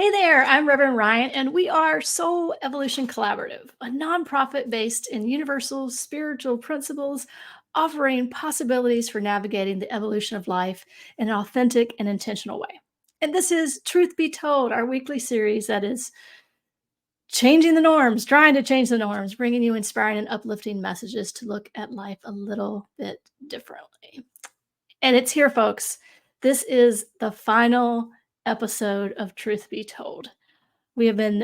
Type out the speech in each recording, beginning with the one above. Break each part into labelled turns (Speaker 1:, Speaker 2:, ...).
Speaker 1: Hey there, I'm Reverend Ryan, and we are Soul Evolution Collaborative, a nonprofit based in universal spiritual principles, offering possibilities for navigating the evolution of life in an authentic and intentional way. And this is Truth Be Told, our weekly series that is changing the norms, trying to change the norms, bringing you inspiring and uplifting messages to look at life a little bit differently. And it's here, folks. This is the final episode of Truth Be Told. We have been,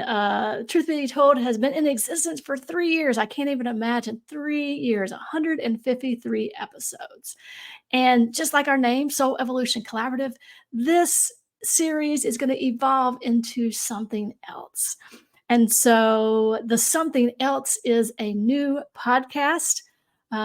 Speaker 1: Truth Be Told has been in existence for 3 years. I can't even imagine 3 years, 153 episodes. And just like our name, Soul Evolution Collaborative, this series is going to evolve into something else. And so the something else is a new podcast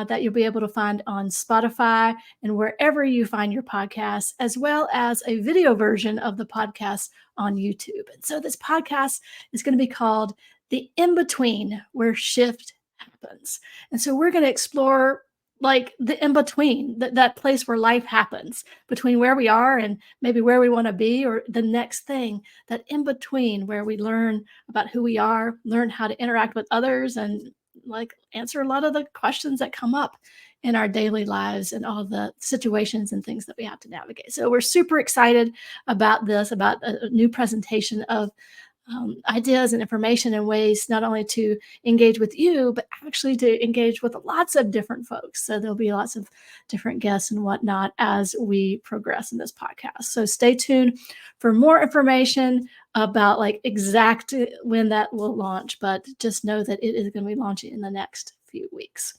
Speaker 1: that you'll be able to find on Spotify and wherever you find your podcasts, as well as a video version of the podcast on YouTube. And so this podcast is going to be called The In Between, where shift happens. And so we're going to explore like the in between, that place where life happens between where we are and maybe where we want to be, or the next thing, that in between where we learn about who we are, learn how to interact with others, and like answer a lot of the questions that come up in our daily lives and all the situations and things that we have to navigate. So we're super excited about this, about a new presentation of ideas and information and ways not only to engage with you, but actually to engage with lots of different folks. So there'll be lots of different guests and whatnot as we progress in this podcast. So stay tuned for more information about like exactly when that will launch, but just know that it is going to be launching in the next few weeks.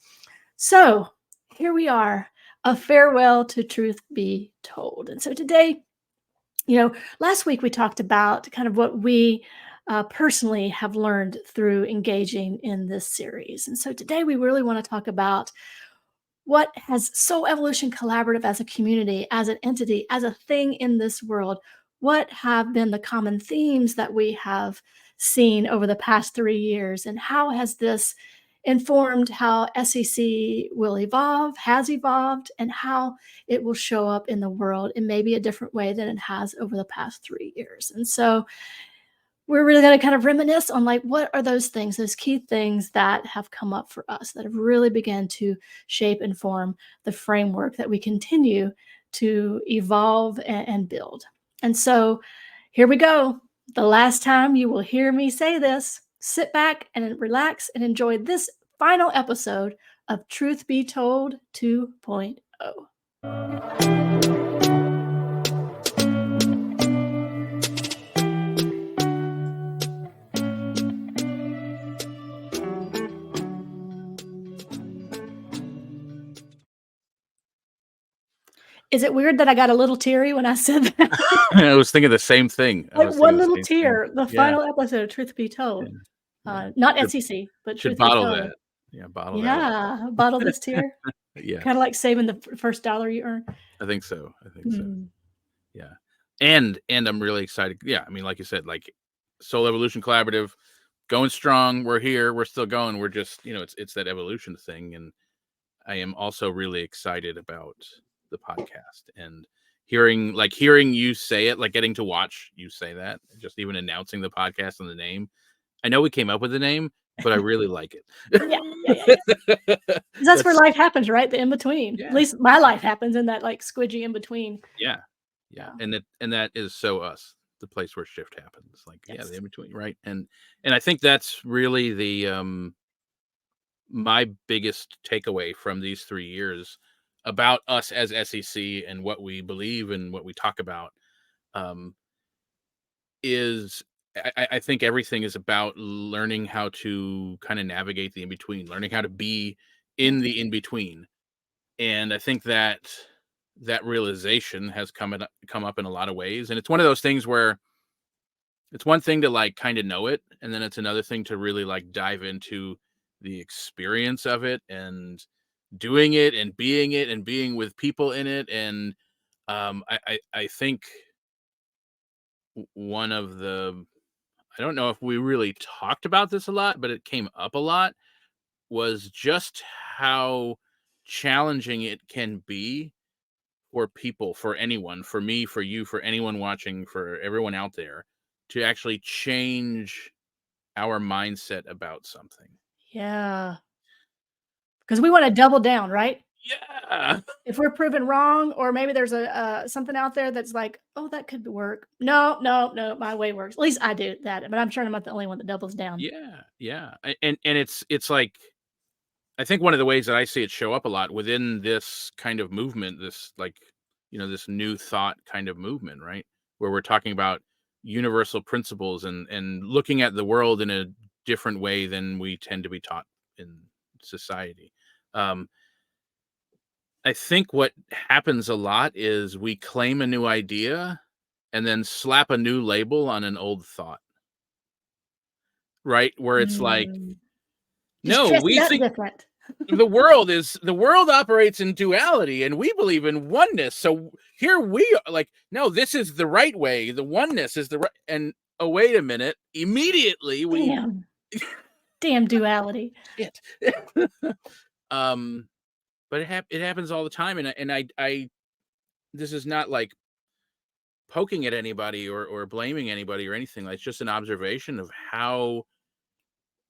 Speaker 1: So here we are, a farewell to Truth Be Told. And so today, last week we talked about kind of what we personally have learned through engaging in this series. And so today we really want to talk about what has Soul Evolution Collaborative as a community, as an entity, as a thing in this world. What have been the common themes that we have seen over the past 3 years? And how has this informed how SEC will evolve, has evolved, and how it will show up in the world in maybe a different way than it has over the past 3 years? And so we're really going to kind of reminisce on like what are those things, those key things that have come up for us that have really begun to shape and form the framework that we continue to evolve and build. And so here we go. The last time you will hear me say this, sit back and relax and enjoy this final episode of Truth Be Told 2.0. Is it weird that I got a little teary when I said that?
Speaker 2: I was thinking the same thing.
Speaker 1: Like one little tear, the final episode of Truth Be Told. Not SEC, but
Speaker 2: Should
Speaker 1: Truth Be
Speaker 2: bottle
Speaker 1: Told.
Speaker 2: that. Yeah, bottle that.
Speaker 1: Yeah, bottle this tear.
Speaker 2: Yeah.
Speaker 1: Kind of like saving the first dollar you earn.
Speaker 2: I think so. Yeah. And I'm really excited. Yeah, I mean, like you said, like Soul Evolution Collaborative, going strong. We're here. We're still going. We're just, it's that evolution thing. And I am also really excited about the podcast and hearing you say it, like getting to watch you say that, just even announcing the podcast and the name. I know we came up with the name, but I really like it.
Speaker 1: Yeah. That's where life happens, right? The in between.
Speaker 2: Yeah.
Speaker 1: At least my life happens in that like squidgy in between.
Speaker 2: Yeah. And that is so us, the place where shift happens. Like, yes. The in between, right? And I think that's really the my biggest takeaway from these 3 years about us as SEC and what we believe and what we talk about is I think everything is about learning how to kind of navigate the in-between, learning how to be in the in-between. And I think that realization has come up in a lot of ways. And it's one of those things where it's one thing to like kind of know it, and then it's another thing to really like dive into the experience of it and doing it and being with people in it. And I think one of the, I don't know if we really talked about this a lot, but it came up a lot, was just how challenging it can be for people, for anyone, for me, for you, for anyone watching, for everyone out there, to actually change our mindset about something.
Speaker 1: Yeah, because we wanna double down, right?
Speaker 2: Yeah.
Speaker 1: If we're proven wrong, or maybe there's something out there that's like, "Oh, that could work." No, no, no, my way works. At least I do that, but I'm sure I'm not the only one that doubles down.
Speaker 2: Yeah, yeah, and it's like I think one of the ways that I see it show up a lot within this kind of movement, this like, this new thought kind of movement, right? Where we're talking about universal principles and looking at the world in a different way than we tend to be taught in society. Um, I think what happens a lot is we claim a new idea and then slap a new label on an old thought, right? Where it's like,
Speaker 1: Mm. Just
Speaker 2: no,
Speaker 1: dress it
Speaker 2: we
Speaker 1: up
Speaker 2: think
Speaker 1: different.
Speaker 2: the world operates in duality and we believe in oneness. So here we are like, no, this is the right way. The oneness is the right. And oh, wait a minute. Immediately we
Speaker 1: Damn. Damn duality.
Speaker 2: shit. um, but it happens all the time. And I this is not like poking at anybody or blaming anybody or anything. Like, it's just an observation of how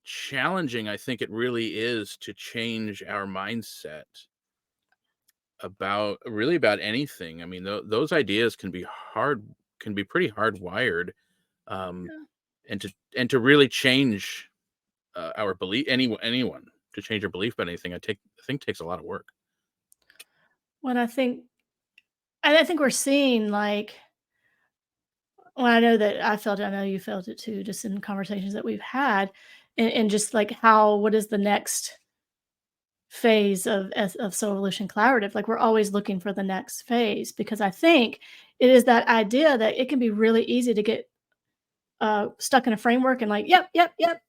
Speaker 2: challenging I think it really is to change our mindset about anything. I mean, those ideas can be pretty hardwired, um,
Speaker 1: Yeah.
Speaker 2: and to really change our belief, anyone to change their belief about anything, I think takes a lot of work.
Speaker 1: When I think we're seeing, like, well, I know that I felt it, I know you felt it too, just in conversations that we've had, and just, like, how what is the next phase of Soul Evolution Collaborative? Like, we're always looking for the next phase, because I think it is that idea that it can be really easy to get, stuck in a framework and like, "Yep, yep, yep,"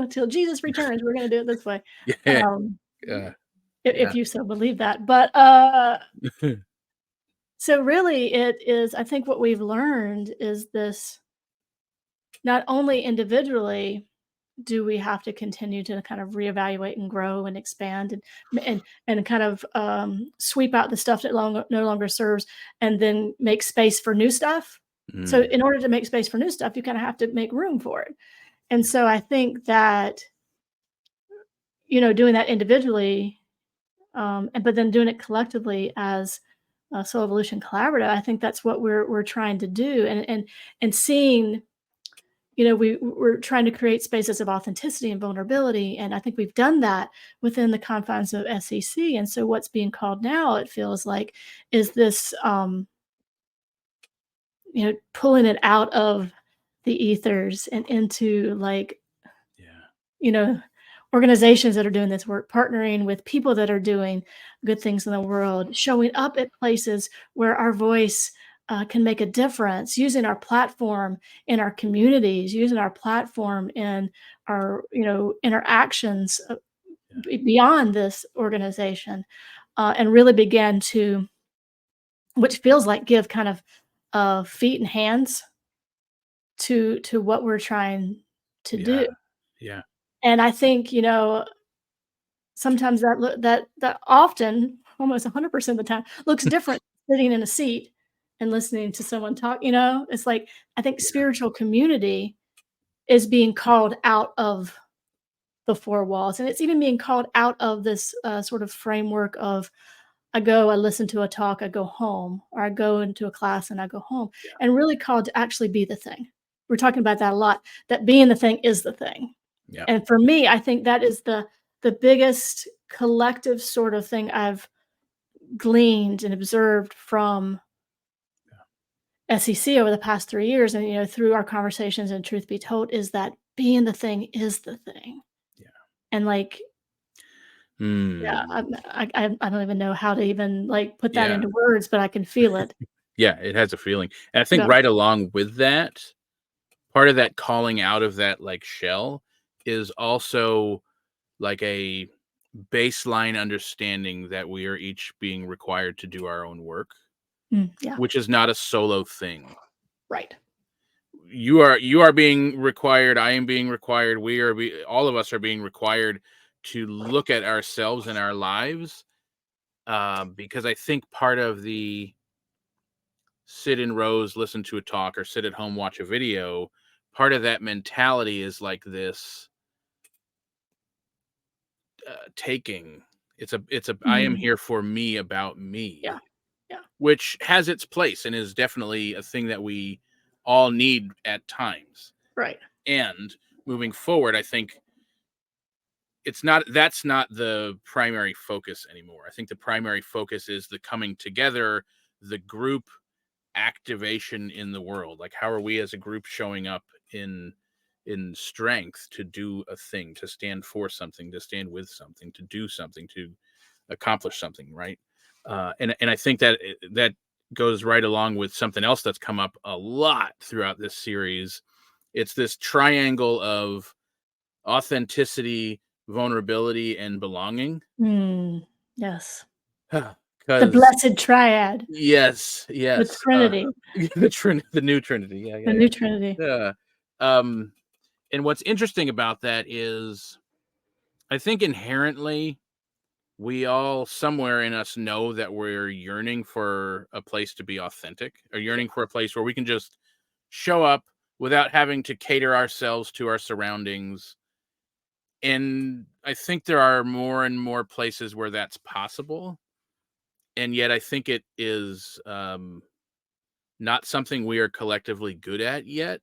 Speaker 1: "Till Jesus returns, we're gonna do it this way."
Speaker 2: Yeah,
Speaker 1: Um,
Speaker 2: yeah,
Speaker 1: if
Speaker 2: yeah.
Speaker 1: you so believe that, but, so really it is, I think what we've learned is this: not only individually do we have to continue to kind of reevaluate and grow and expand and kind of, sweep out the stuff that no longer serves, and then make space for new stuff. So
Speaker 2: Mm,
Speaker 1: in order to make space for new stuff, you kinda have to make room for it. And
Speaker 2: yeah,
Speaker 1: so I think that, doing that individually, but then doing it collectively as a Soul Evolution Collaborative, I think that's what we're trying to do, and seeing, we're trying to create spaces of authenticity and vulnerability, and I think we've done that within the confines of SEC. And so what's being called now, it feels like, is this, pulling it out of the ethers and into, like,
Speaker 2: yeah,
Speaker 1: you know, organizations that are doing this work, partnering with people that are doing good things in the world, showing up at places where our voice can make a difference, using our platform in our communities, using our platform in our, interactions,
Speaker 2: yeah,
Speaker 1: beyond this organization, and really begin to, which feels like, give kind of feet and hands to what we're trying to
Speaker 2: yeah,
Speaker 1: do.
Speaker 2: yeah,
Speaker 1: And I think, sometimes that often, almost 100% of the time, looks different sitting in a seat and listening to someone talk, It's like, I think
Speaker 2: yeah,
Speaker 1: spiritual community is being called out of the 4 walls, and it's even being called out of this, sort of framework of, I listen to a talk, I go home, or I go into a class and I go home,
Speaker 2: yeah,
Speaker 1: and really called to actually be the thing. We're talking about that a lot, that being the thing is the thing.
Speaker 2: yeah,
Speaker 1: And for me, I think that is the biggest collective sort of thing I've gleaned and observed from SEC over the past 3 years, and, through our conversations and truth be told, is that being the thing is the thing.
Speaker 2: yeah.
Speaker 1: And, like, yeah,
Speaker 2: Mm,
Speaker 1: I don't even know how to even, like, put that
Speaker 2: yeah,
Speaker 1: into words, but I can feel it.
Speaker 2: yeah. It has a feeling, and I think
Speaker 1: Yeah.
Speaker 2: right along with that, part of that calling out of that like shell is also like a baseline understanding that we are each being required to do our own work,
Speaker 1: Yeah,
Speaker 2: which is not a solo thing.
Speaker 1: right.
Speaker 2: You are being required, I am being required, all of us are being required to look at ourselves and our lives, because I think part of the sit in rows, listen to a talk, or sit at home, watch a video, part of that mentality is like this taking. It's a I am
Speaker 1: Mm,
Speaker 2: here for me about
Speaker 1: yeah,
Speaker 2: me,
Speaker 1: yeah,
Speaker 2: which has its place and is definitely a thing that we all need at times.
Speaker 1: right.
Speaker 2: And moving forward, I think that's not the primary focus anymore. I think the primary focus is the coming together, the group activation in the world. Like, how are we as a group showing up in strength to do a thing, to stand for something, to stand with something, to do something, to accomplish something, right? And I think that that goes right along with something else that's come up a lot throughout this series. It's this triangle of authenticity, vulnerability, and belonging.
Speaker 1: Mm, yes. The
Speaker 2: Because
Speaker 1: blessed triad,
Speaker 2: yes,
Speaker 1: the
Speaker 2: yes,
Speaker 1: Trinity,
Speaker 2: the new Trinity, yeah,
Speaker 1: the
Speaker 2: yeah,
Speaker 1: new Trinity.
Speaker 2: yeah, yeah. Um, and what's interesting about that is, I think inherently we all somewhere in us know that we're yearning for a place to be authentic, or
Speaker 1: Yeah,
Speaker 2: yearning for a place where we can just show up without having to cater ourselves to our surroundings. And I think there are more and more places where that's possible. And yet I think it is not something we are collectively good at yet,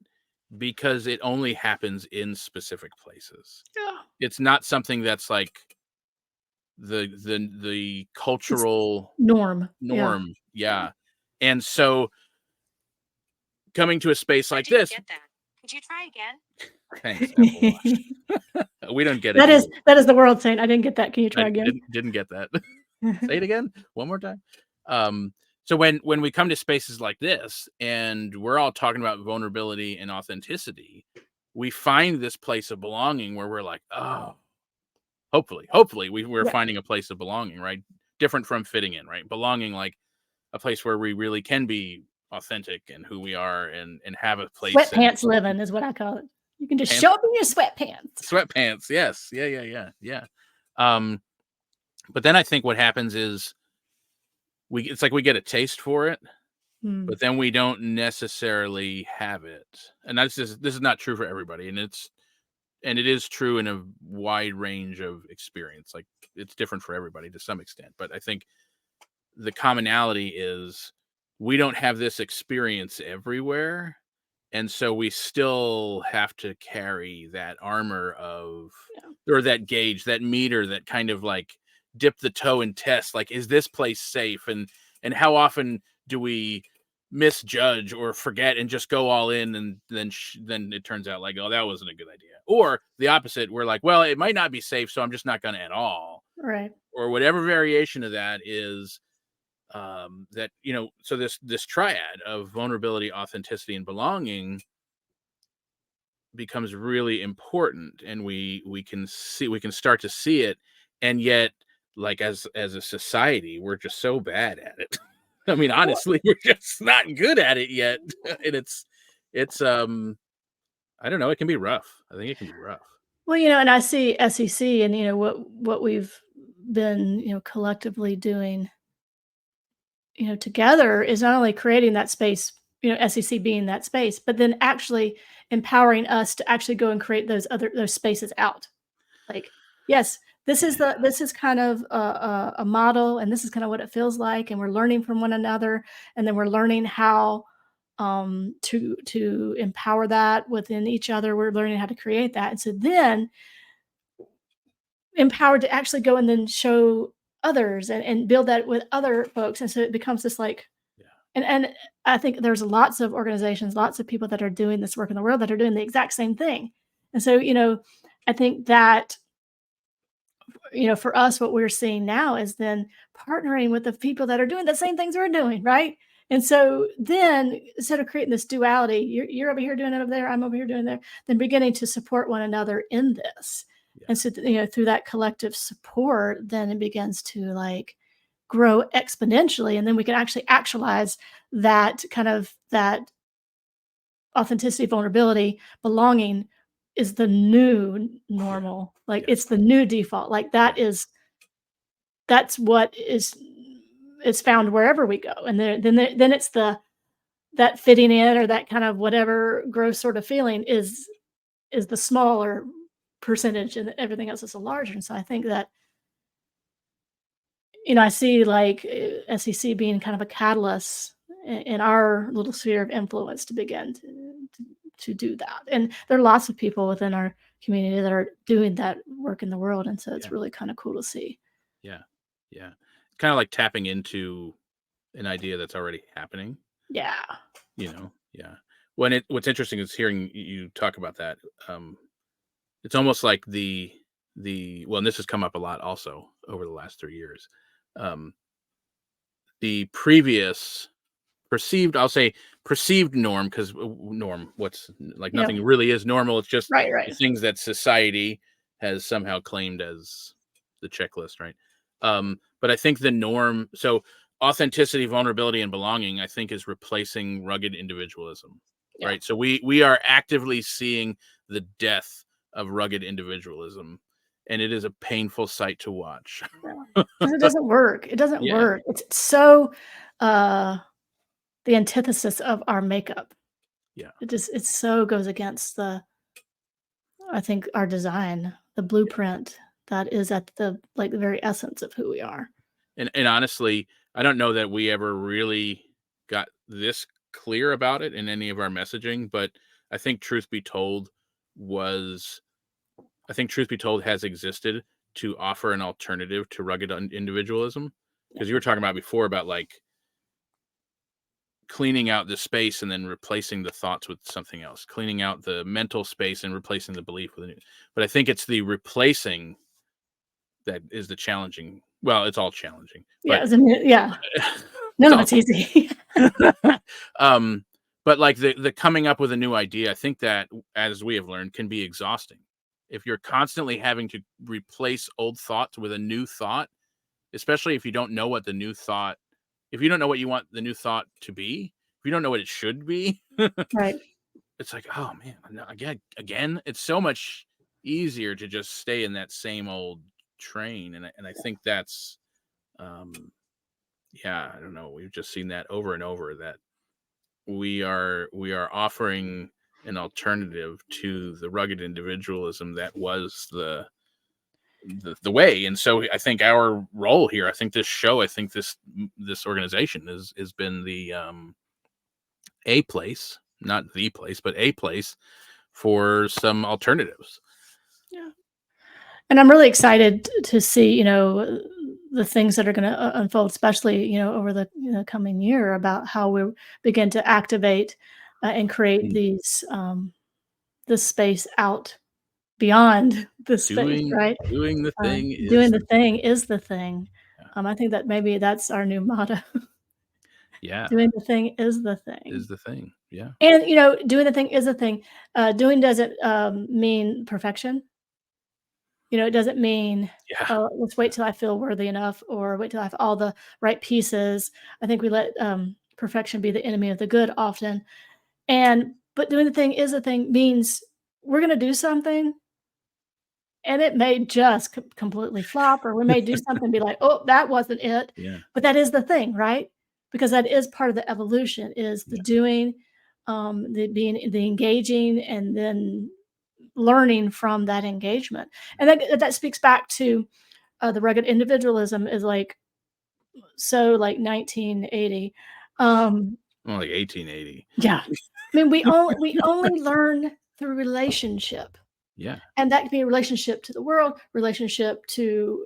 Speaker 2: because it only happens in specific places.
Speaker 1: yeah.
Speaker 2: It's not something that's like the
Speaker 1: It's
Speaker 2: cultural
Speaker 1: norm. Yeah,
Speaker 2: norm.
Speaker 1: yeah.
Speaker 2: Yeah. And so coming to a space
Speaker 3: I
Speaker 2: like
Speaker 3: didn't
Speaker 2: this,
Speaker 3: get that. Could you try again?
Speaker 2: thanks, Apple Watch. We don't get it
Speaker 1: That is
Speaker 2: either.
Speaker 1: that is the world saying, "I didn't get that. Can you
Speaker 2: I
Speaker 1: try again?"
Speaker 2: didn't get that. Say it again one more time. Um, so when we come to spaces like this and we're all talking about vulnerability and authenticity, we find this place of belonging where we're like, oh, hopefully we're
Speaker 1: Yeah.
Speaker 2: finding a place of belonging, right? Different from fitting in, right? Belonging, like a place where we really can be authentic and who we are, and have a place and
Speaker 1: Sweatpants living is what I call it. You can just
Speaker 2: pants,
Speaker 1: show up in your sweatpants.
Speaker 2: sweatpants. Yes. Yeah. Yeah. Yeah. Yeah. Um, but then I think what happens is it's like we get a taste for it,
Speaker 1: Mm,
Speaker 2: but then we don't necessarily have it. And this is not true for everybody. And it is true in a wide range of experience. Like, it's different for everybody to some extent. But I think the commonality is we don't have this experience everywhere. And so we still have to carry that armor of,
Speaker 1: yeah,
Speaker 2: or that gauge, that meter, that kind of like dip the toe and test, like, is this place safe? And how often do we misjudge or forget and just go all in, and then it turns out like, oh, that wasn't a good idea. Or the opposite, we're like, well, it might not be safe, so I'm just not going to at all.
Speaker 1: right.
Speaker 2: Or whatever variation of that is, that, so this triad of vulnerability, authenticity, and belonging becomes really important, and we can start to see it. And yet, like, as a society, we're just so bad at it. I mean,
Speaker 1: Well
Speaker 2: honestly, we're just not good at it yet. And it's I don't know, it can be rough. I think it can be rough.
Speaker 1: and I see SEC and, what we've been, collectively doing, together is not only creating that space, SEC being that space, but then actually empowering us to actually go and create those spaces out. Like, yes, this is kind of a model, and this is kind of what it feels like, and we're learning from one another, and then we're learning how to empower that within each other. We're learning how to create that, and so then empowered to actually go and then show others and build that with other folks, and so it becomes this like
Speaker 2: Yeah.
Speaker 1: and I think there's lots of organizations, lots of people that are doing this work in the world that are doing the exact same thing. And so, I think that, for us, what we're seeing now is then partnering with the people that are doing the same things we're doing, right? And so then instead of creating this duality, you're over here doing it over there, I'm over here doing there, then beginning to support one another in this.
Speaker 2: Yeah.
Speaker 1: And so, through that collective support, then it begins to like grow exponentially. And then we can actually actualize that kind of that authenticity, vulnerability, belonging is the new
Speaker 2: Yeah.
Speaker 1: normal. Like
Speaker 2: Yeah.
Speaker 1: it's the new default. Like
Speaker 2: Yeah.
Speaker 1: that's what is found wherever we go. And then it's the that fitting in or that kind of whatever gross sort of feeling is the smaller percentage and everything else is a larger. And so I think that, I see like SEC being kind of a catalyst in our little sphere of influence to begin to do that. And there are lots of people within our community that are doing that work in the world. And so it's
Speaker 2: Yeah.
Speaker 1: really kind of cool to see.
Speaker 2: Yeah. Yeah. Kind of like tapping into an idea that's already happening,
Speaker 1: Yeah.
Speaker 2: you know? Yeah. What's interesting is hearing you talk about that. Um, it's almost like well, and this has come up a lot also over the last 3 years. Um, the previous perceived, I'll say perceived norm, because norm, what's like
Speaker 1: You know,
Speaker 2: nothing really is normal. It's just
Speaker 1: right,
Speaker 2: the
Speaker 1: right.
Speaker 2: things that society has somehow claimed as the checklist, right? But I think the norm, so authenticity, vulnerability, and belonging, I think, is replacing rugged individualism,
Speaker 1: Yeah.
Speaker 2: right? So we are actively seeing the death of rugged individualism, and it is a painful sight to watch.
Speaker 1: Yeah. Because it doesn't work. It doesn't
Speaker 2: Yeah,
Speaker 1: work. It's so uh the antithesis of our makeup.
Speaker 2: yeah,
Speaker 1: It so goes against I think our design, the
Speaker 2: yeah.
Speaker 1: blueprint that is at the like the very essence of who we are.
Speaker 2: And honestly, I don't know that we ever really got this clear about it in any of our messaging, but I think was truth be told has existed to offer an alternative to rugged individualism.
Speaker 1: Yeah.
Speaker 2: Because you were talking about before about like cleaning out the space and then replacing the thoughts with something else, cleaning out the mental space and replacing the belief with a new. But I think it's the replacing that is the challenging. Well, it's all challenging,
Speaker 1: Yeah,
Speaker 2: but
Speaker 1: yeah.
Speaker 2: it's
Speaker 1: None of
Speaker 2: all
Speaker 1: it's easy.
Speaker 2: um, but like the coming up with a new idea, I think that, as we have learned, can be exhausting. If you're constantly having to replace old thoughts with a new thought, especially if you don't know what the new thought, if you don't know what you want the new thought to be, if you don't know what it should be,
Speaker 1: Right.
Speaker 2: it's like, oh man, no, again, it's so much easier to just stay in that same old train, and I think that's, um, yeah, I don't know, we've just seen that over and over, that we are offering an alternative to the rugged individualism that was the way. And so I think our role here, I think this show, I think this organization has been the a place, not the place, but a place for some alternatives.
Speaker 1: Yeah. And I'm really excited to see, the things that are going to unfold, especially, over the coming year about how we begin to activate and create
Speaker 2: Mm.
Speaker 1: this space out beyond the space,
Speaker 2: doing
Speaker 1: right?
Speaker 2: doing the thing
Speaker 1: Doing
Speaker 2: is
Speaker 1: the thing is the thing.
Speaker 2: yeah,
Speaker 1: I think that maybe that's our new motto.
Speaker 2: yeah,
Speaker 1: Doing the thing is the
Speaker 2: is
Speaker 1: thing.
Speaker 2: the thing. Yeah,
Speaker 1: And, doing the thing is the thing. Doing doesn't mean perfection. It doesn't mean,
Speaker 2: yeah,
Speaker 1: "Oh, let's wait till I feel worthy enough," or "Wait till I have all the right pieces." I think we let, perfection be the enemy of the good often, but doing the thing is the thing means we're gonna do something, and it may just completely flop, or we may do something and be like, "Oh, that wasn't it,"
Speaker 2: yeah,
Speaker 1: but that is the thing, right? Because that is part of the evolution, is the
Speaker 2: yeah,
Speaker 1: doing, the engaging, and then learning from that engagement. And that speaks back to the rugged individualism is like so like 1980. Um,
Speaker 2: well, like 1880.
Speaker 1: yeah, I mean we only learn through relationship,
Speaker 2: Yeah,
Speaker 1: and that can be a relationship to the world, relationship to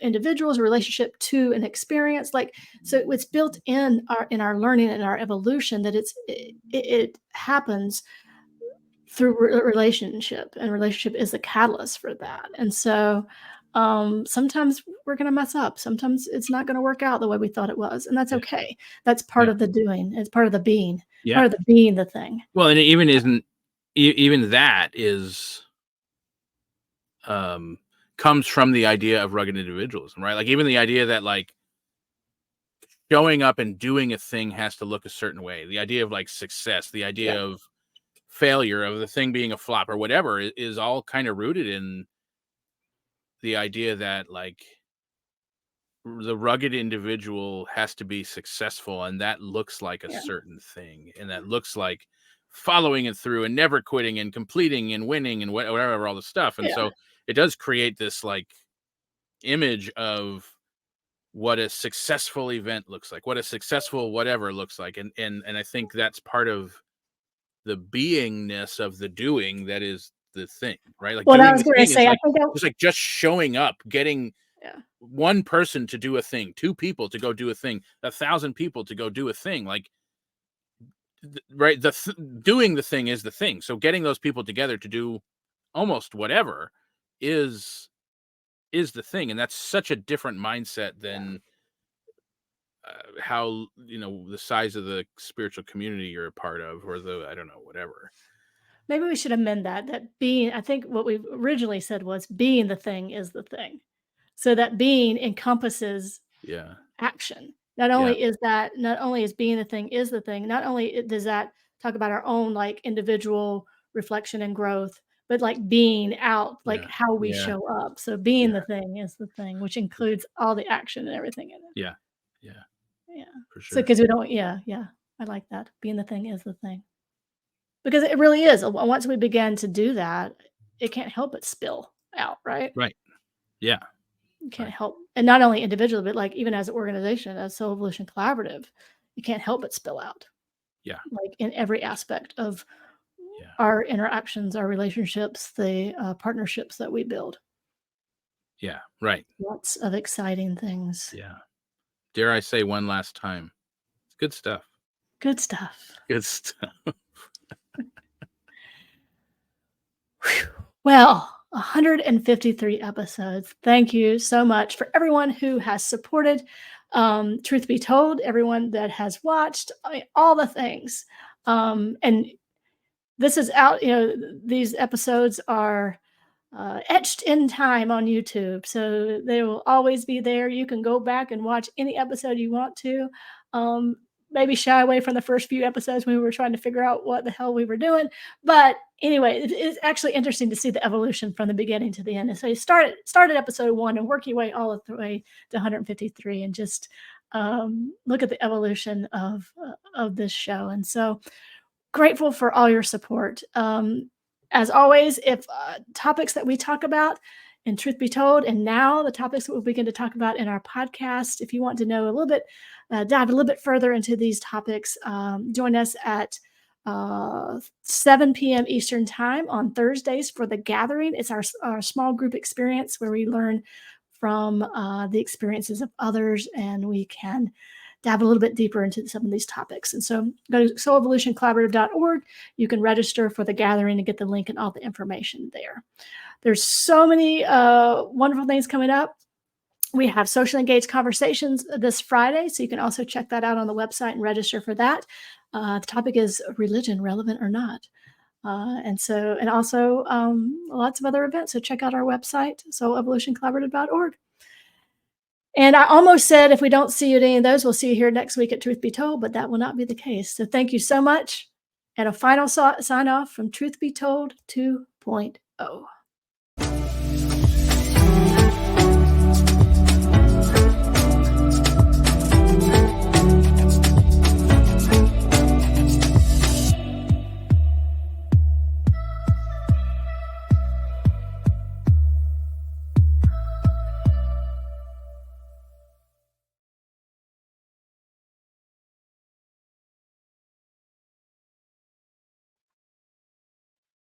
Speaker 1: individuals, a relationship to an experience. Like so, it's built in our learning and our evolution that it happens through relationship, and relationship is the catalyst for that. And so sometimes we're going to mess up, sometimes it's not going to work out the way we thought it was, and that's
Speaker 2: yeah,
Speaker 1: okay. That's part
Speaker 2: yeah,
Speaker 1: of the doing, it's part of the being,
Speaker 2: yeah.
Speaker 1: part of the being the thing.
Speaker 2: Well, and it even isn't even that is um comes from the idea of rugged individualism, right? Like even the idea that like showing up and doing a thing has to look a certain way. The idea of like success, the
Speaker 1: Yeah,
Speaker 2: idea of failure, of the thing being a flop or whatever is all kind of rooted in the idea that like the rugged individual has to be successful, and that looks like a
Speaker 1: Yeah.
Speaker 2: certain thing, and that looks like following it through and never quitting and completing and winning and whatever, all the stuff. And
Speaker 1: Yeah.
Speaker 2: so it does create this like image of what a successful event looks like, what a successful whatever looks like. And I think that's part of the beingness of the doing that is the thing, right? Like
Speaker 1: Well, I
Speaker 2: doing
Speaker 1: was
Speaker 2: the
Speaker 1: gonna
Speaker 2: thing is
Speaker 1: say, I
Speaker 2: like
Speaker 1: think that
Speaker 2: just showing up, getting
Speaker 1: yeah,
Speaker 2: one person to do a thing, two people to go do a thing, 1,000 people to go do a thing. Like, right, doing the thing is the thing. So getting those people together to do almost whatever is the thing, and that's such a different mindset
Speaker 1: yeah.
Speaker 2: than how the size of the spiritual community you're a part of, or the I don't know, whatever.
Speaker 1: Maybe we should amend that, that being I think what we originally said was being the thing is the thing. So that being encompasses
Speaker 2: Yeah,
Speaker 1: action.
Speaker 2: yeah,
Speaker 1: Not only is being the thing is the thing, not only does that talk about our own like individual reflection and growth, but like being out, like
Speaker 2: yeah,
Speaker 1: how we
Speaker 2: yeah,
Speaker 1: show up. So being
Speaker 2: yeah,
Speaker 1: the thing is the thing, which includes all the action and everything in it.
Speaker 2: yeah, yeah,
Speaker 1: Yeah.
Speaker 2: for
Speaker 1: So
Speaker 2: sure.
Speaker 1: because we don't, yeah, yeah. I like that. Being the thing is the thing. Because it really is. Once we begin to do that, it can't help but spill out, right?
Speaker 2: Right. Yeah.
Speaker 1: You can't
Speaker 2: Right.
Speaker 1: help, and not only individually, but like even as an organization, as Soul Evolution Collaborative, you can't help but spill out,
Speaker 2: Yeah.
Speaker 1: like in every aspect of
Speaker 2: Yeah.
Speaker 1: our interactions, our relationships, the partnerships that we build.
Speaker 2: Yeah. Right.
Speaker 1: Lots of exciting things.
Speaker 2: Yeah. Dare I say one last time? It's good stuff.
Speaker 1: Good stuff.
Speaker 2: Good stuff.
Speaker 1: Whew. Well, 153 episodes. Thank you so much for everyone who has supported. Truth be told, everyone that has watched, I mean, all the things. And this is out, these episodes are etched in time on YouTube. So they will always be there. You can go back and watch any episode you want to. Um, Maybe shy away from the first few episodes when we were trying to figure out what the hell we were doing. But anyway, it's actually interesting to see the evolution from the beginning to the end. And so you started episode 1 and work your way all the way to 153 and just look at the evolution of this show. And so grateful for all your support. As always, if topics that we talk about, and truth be told, and now the topics that we'll begin to talk about in our podcast, if you want to know a little bit, dive a little bit further into these topics, join us at 7 p.m. Eastern Time on Thursdays for the gathering. It's our small group experience where we learn from the experiences of others and we can dive a little bit deeper into some of these topics. And so go to soulevolutioncollaborative.org. You can register for the gathering and get the link and all the information there. There's so many wonderful things coming up. We have social engaged conversations this Friday, so you can also check that out on the website and register for that. The topic is religion, relevant or not. And also lots of other events. So check out our website, soulevolutioncollaborative.org. And I almost said if we don't see you at any of those, we'll see you here next week at Truth Be Told, but that will not be the case. So thank you so much. And a final sign off from Truth Be Told 2.0.